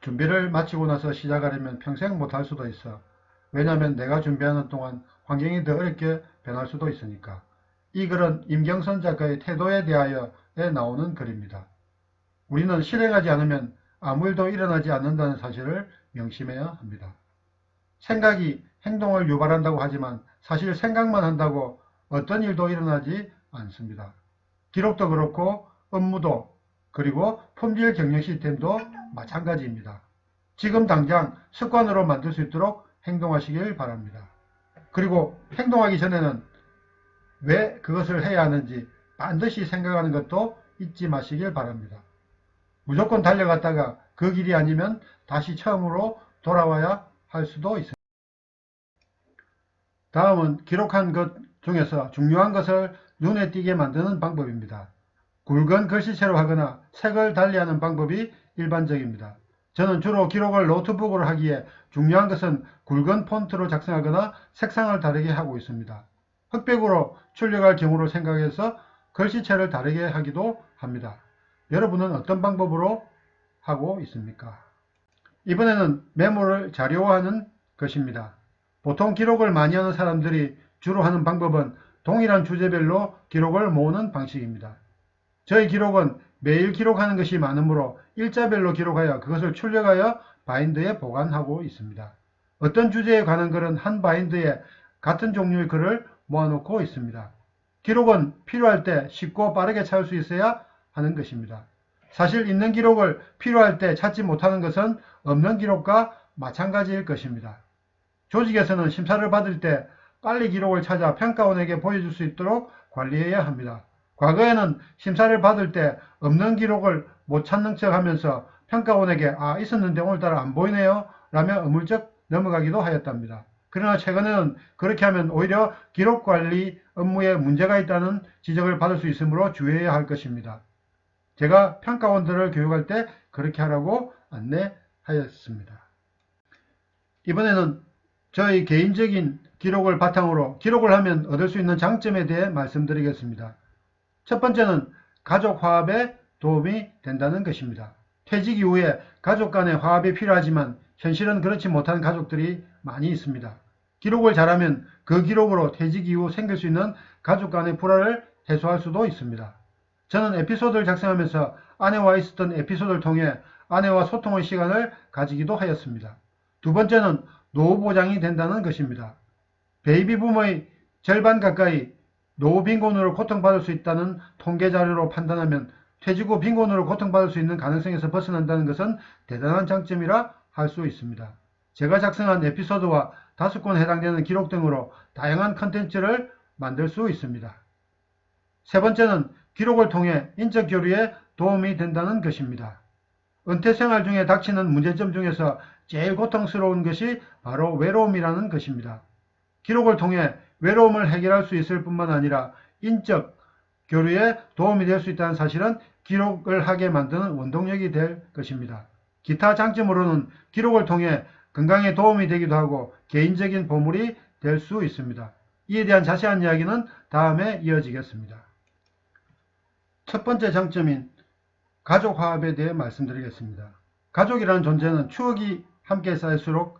준비를 마치고 나서 시작하려면 평생 못할 수도 있어. 왜냐하면 내가 준비하는 동안 환경이 더 어렵게 변할 수도 있으니까. 이 글은 임경선 작가의 태도에 대하여에 나오는 글입니다. 우리는 실행하지 않으면 아무 일도 일어나지 않는다는 사실을 명심해야 합니다. 생각이 행동을 유발한다고 하지만 사실 생각만 한다고 어떤 일도 일어나지 않습니다. 기록도 그렇고 업무도 그리고 품질 경영 시스템도 마찬가지입니다. 지금 당장 습관으로 만들 수 있도록 행동하시길 바랍니다. 그리고 행동하기 전에는 왜 그것을 해야 하는지 반드시 생각하는 것도 잊지 마시길 바랍니다. 무조건 달려갔다가 그 길이 아니면 다시 처음으로 돌아와야 할 수도 있습니다. 다음은 기록한 것 중에서 중요한 것을 눈에 띄게 만드는 방법입니다. 굵은 글씨체로 하거나 색을 달리하는 방법이 일반적입니다. 저는 주로 기록을 노트북으로 하기에 중요한 것은 굵은 폰트로 작성하거나 색상을 다르게 하고 있습니다. 흑백으로 출력할 경우를 생각해서 글씨체를 다르게 하기도 합니다. 여러분은 어떤 방법으로 하고 있습니까? 이번에는 메모를 자료화하는 것입니다. 보통 기록을 많이 하는 사람들이 주로 하는 방법은 동일한 주제별로 기록을 모으는 방식입니다. 저희 기록은 매일 기록하는 것이 많으므로 일자별로 기록하여 그것을 출력하여 바인드에 보관하고 있습니다. 어떤 주제에 관한 글은 한 바인드에 같은 종류의 글을 모아놓고 있습니다. 기록은 필요할 때 쉽고 빠르게 찾을 수 있어야 하는 것입니다. 사실 있는 기록을 필요할 때 찾지 못하는 것은 없는 기록과 마찬가지일 것입니다. 조직에서는 심사를 받을 때 빨리 기록을 찾아 평가원에게 보여줄 수 있도록 관리해야 합니다. 과거에는 심사를 받을 때 없는 기록을 못 찾는 척 하면서 평가원에게 있었는데 오늘따라 안 보이네요 라며 어물쩍 넘어가기도 하였답니다. 그러나 최근에는 그렇게 하면 오히려 기록관리 업무에 문제가 있다는 지적을 받을 수 있으므로 주의해야 할 것입니다. 제가 평가원들을 교육할 때 그렇게 하라고 안내하였습니다. 이번에는 저희 개인적인 기록을 바탕으로 기록을 하면 얻을 수 있는 장점에 대해 말씀드리겠습니다. 첫 번째는 가족 화합에 도움이 된다는 것입니다. 퇴직 이후에 가족 간의 화합이 필요하지만 현실은 그렇지 못한 가족들이 많이 있습니다. 기록을 잘하면 그 기록으로 퇴직 이후 생길 수 있는 가족 간의 불화를 해소할 수도 있습니다. 저는 에피소드를 작성하면서 아내와 있었던 에피소드를 통해 아내와 소통의 시간을 가지기도 하였습니다. 두 번째는 노후 보장이 된다는 것입니다. 베이비 붐의 절반 가까이 노후 빈곤으로 고통받을 수 있다는 통계 자료로 판단하면 퇴직 후 빈곤으로 고통받을 수 있는 가능성에서 벗어난다는 것은 대단한 장점이라 할 수 있습니다. 제가 작성한 에피소드와 5권에 해당되는 기록 등으로 다양한 컨텐츠를 만들 수 있습니다. 세 번째는 기록을 통해 인적 교류에 도움이 된다는 것입니다. 은퇴 생활 중에 닥치는 문제점 중에서 제일 고통스러운 것이 바로 외로움이라는 것입니다. 기록을 통해 외로움을 해결할 수 있을 뿐만 아니라 인적 교류에 도움이 될 수 있다는 사실은 기록을 하게 만드는 원동력이 될 것입니다. 기타 장점으로는 기록을 통해 건강에 도움이 되기도 하고 개인적인 보물이 될 수 있습니다. 이에 대한 자세한 이야기는 다음에 이어지겠습니다. 첫 번째 장점인 가족 화합에 대해 말씀드리겠습니다. 가족이라는 존재는 추억이 함께 쌓일수록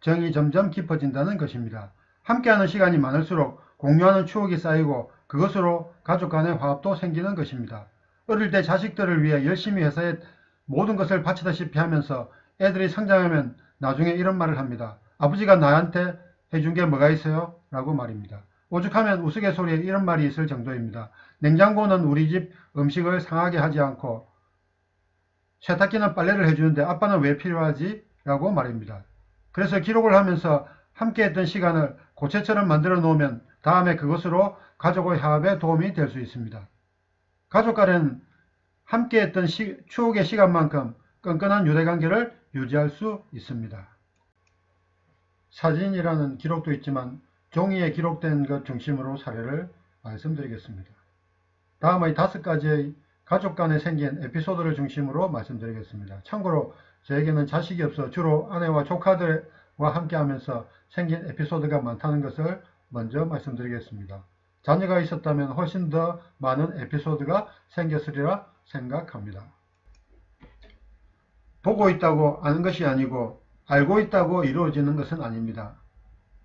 정이 점점 깊어진다는 것입니다. 함께하는 시간이 많을수록 공유하는 추억이 쌓이고 그것으로 가족 간의 화합도 생기는 것입니다. 어릴 때 자식들을 위해 열심히 회사에 모든 것을 바치다시피 하면서 애들이 성장하면 나중에 이런 말을 합니다. 아버지가 나한테 해준 게 뭐가 있어요? 라고 말입니다. 오죽하면 우스갯소리에 이런 말이 있을 정도입니다. 냉장고는 우리 집 음식을 상하게 하지 않고 세탁기는 빨래를 해주는데 아빠는 왜 필요하지? 라고 말입니다. 그래서 기록을 하면서 함께 했던 시간을 고체처럼 만들어 놓으면 다음에 그것으로 가족의 화합에 도움이 될 수 있습니다. 가족 간에는 함께 했던 추억의 시간만큼 끈끈한 유대관계를 유지할 수 있습니다. 사진이라는 기록도 있지만 종이에 기록된 것 중심으로 사례를 말씀드리겠습니다. 다음의 5가지의 가족 간에 생긴 에피소드를 중심으로 말씀드리겠습니다. 참고로 저에게는 자식이 없어 주로 아내와 조카들과 함께 하면서 생긴 에피소드가 많다는 것을 먼저 말씀드리겠습니다. 자녀가 있었다면 훨씬 더 많은 에피소드가 생겼으리라 생각합니다. 보고 있다고 아는 것이 아니고 알고 있다고 이루어지는 것은 아닙니다.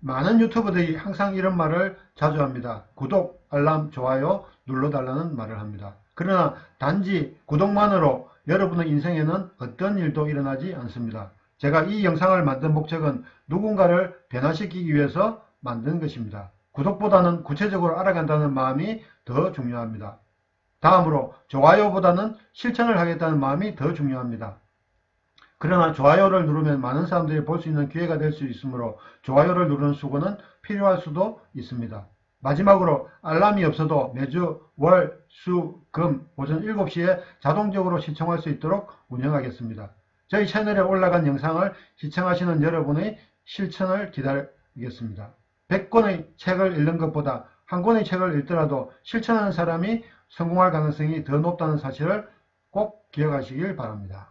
많은 유튜버들이 항상 이런 말을 자주 합니다. 구독, 알람, 좋아요 눌러달라는 말을 합니다. 그러나 단지 구독만으로 여러분의 인생에는 어떤 일도 일어나지 않습니다. 제가 이 영상을 만든 목적은 누군가를 변화시키기 위해서 만든 것입니다. 구독보다는 구체적으로 알아간다는 마음이 더 중요합니다. 다음으로 좋아요보다는 실천을 하겠다는 마음이 더 중요합니다. 그러나 좋아요를 누르면 많은 사람들이 볼 수 있는 기회가 될 수 있으므로 좋아요를 누르는 수고는 필요할 수도 있습니다. 마지막으로 알람이 없어도 매주 월, 수, 금 오전 7시에 자동적으로 시청할 수 있도록 운영하겠습니다. 저희 채널에 올라간 영상을 시청하시는 여러분의 실천을 기다리겠습니다. 100권의 책을 읽는 것보다 한 권의 책을 읽더라도 실천하는 사람이 성공할 가능성이 더 높다는 사실을 꼭 기억하시길 바랍니다.